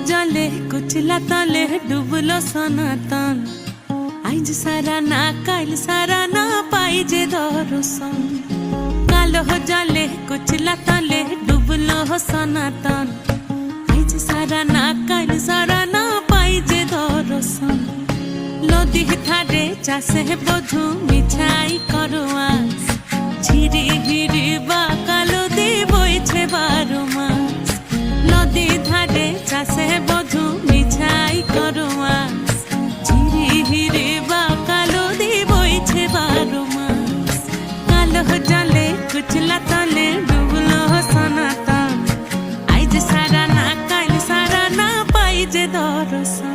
जले कुचला तले डुबलो सनातन आज सारा ना काल सारा ना पाइजे दर्शन कालो जले कुचला तले डुबलो सनातन आज सारा ना काल सारा ना पाइजे दर्शन नदी थारे चाषे बधु मिठाई करुआ झिरी हिरी बा कालो दी बइछे 12 मास नदी धारे चाषे बधु मिठाई करुआ झिरी हिरी बा कालो दी बइछे 12 मास कालो जले कुचला तले डुबलो सनातन आज सारा ना काल सारा ना पाइजे दर्शन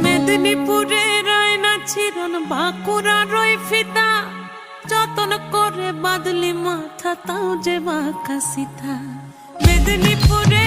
মেদিনীপুরে রয় না ছিরন বাঁকুড়া রয় ফিতা যতন করে বাদলি মাথা তাও যে বাঁকা সিথা মেদিনীপুরে